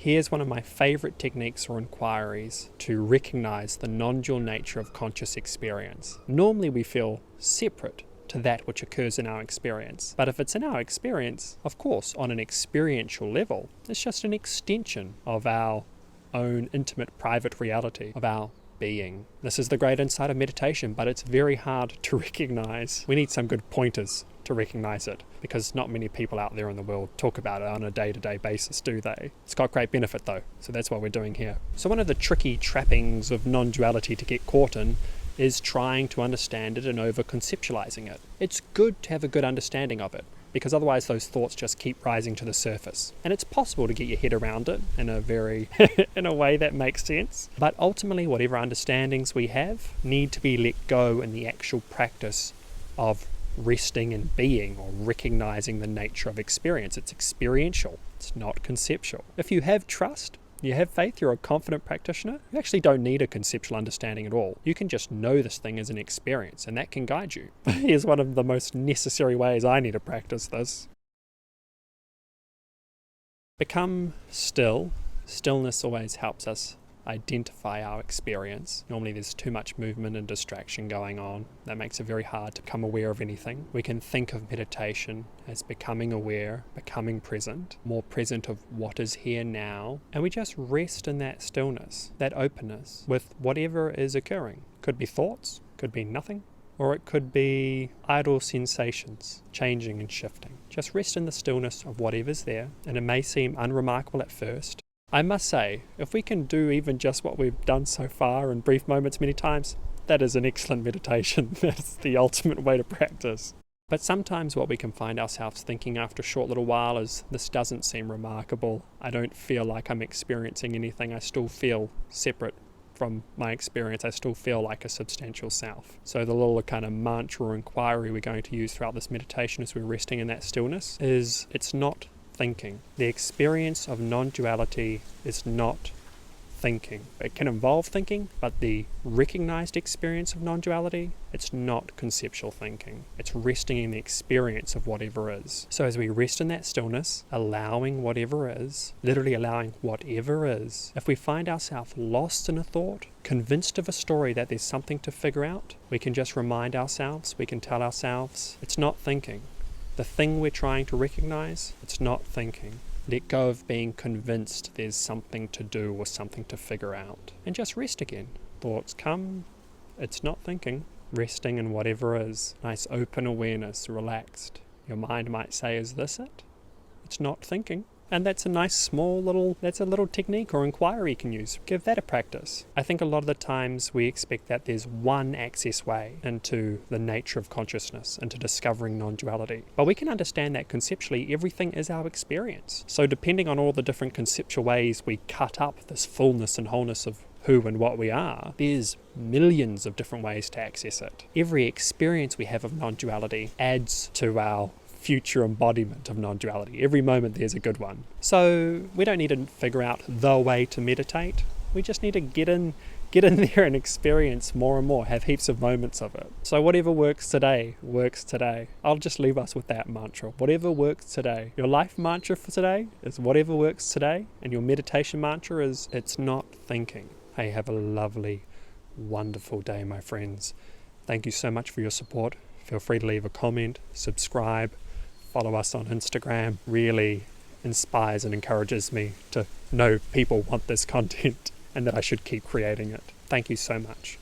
Here's one of my favorite techniques or inquiries to recognize the non-dual nature of conscious experience. Normally we feel separate to that which occurs in our experience. But if it's in our experience, of course, on an experiential level, it's just an extension of our own intimate private reality, of our being. This is the great insight of meditation, but it's very hard to recognize. We need some good pointers to recognize it, because not many people out there in the world talk about it on a day-to-day basis, do they? It's got great benefit though, so that's what we're doing here. So one of the tricky trappings of non-duality to get caught in is trying to understand it and over-conceptualizing it. It's good to have a good understanding of it, because otherwise those thoughts just keep rising to the surface. And it's possible to get your head around it in a very, in a way that makes sense. But ultimately, whatever understandings we have need to be let go in the actual practice of resting and being, or recognizing the nature of experience. It's experiential, it's not conceptual. If you have trust, you have faith, you're a confident practitioner, you actually don't need a conceptual understanding at all. You can just know this thing as an experience, and that can guide you. Here's one of the most necessary ways I need to practice this. Become still. Stillness always helps us identify our experience. Normally there's too much movement and distraction going on. That makes it very hard to become aware of anything. We can think of meditation as becoming aware, becoming present, more present of what is here now, and we just rest in that stillness, that openness with whatever is occurring. Could be thoughts, could be nothing, or it could be idle sensations, changing and shifting. Just rest in the stillness of whatever's there, and it may seem unremarkable at first. I must say, if we can do even just what we've done so far in brief moments many times, that is an excellent meditation. That's the ultimate way to practice. But sometimes what we can find ourselves thinking after a short little while is, this doesn't seem remarkable. I don't feel like I'm experiencing anything. I still feel separate from my experience. I still feel like a substantial self. So the little kind of mantra or inquiry we're going to use throughout this meditation as we're resting in that stillness is, it's not thinking. The experience of non-duality is not thinking. It can involve thinking, but the recognized experience of non-duality, it's not conceptual thinking. It's resting in the experience of whatever is. So as we rest in that stillness, allowing whatever is, literally allowing whatever is, if we find ourselves lost in a thought, convinced of a story that there's something to figure out, we can just remind ourselves, we can tell ourselves, it's not thinking. The thing we're trying to recognize, it's not thinking. Let go of being convinced there's something to do or something to figure out. And just rest again. Thoughts come, it's not thinking. Resting in whatever is. Nice open awareness, relaxed. Your mind might say, is this it? It's not thinking. And that's a nice small little, that's a little technique or inquiry you can use. Give that a practice. I think a lot of the times we expect that there's one access way into the nature of consciousness, into discovering non-duality. But we can understand that conceptually everything is our experience. So depending on all the different conceptual ways we cut up this fullness and wholeness of who and what we are, there's millions of different ways to access it. Every experience we have of non-duality adds to our future embodiment of non-duality. Every moment there's a good one. So we don't need to figure out the way to meditate. We just need to get in there and experience more and more, have heaps of moments of it. So whatever works today, works today. I'll just leave us with that mantra. Whatever works today. Your life mantra for today is whatever works today, and your meditation mantra is, it's not thinking. Hey, have a lovely, wonderful day, my friends. Thank you so much for your support. Feel free to leave a comment, subscribe, follow us on Instagram. Really inspires and encourages me to know people want this content and that I should keep creating it. Thank you so much.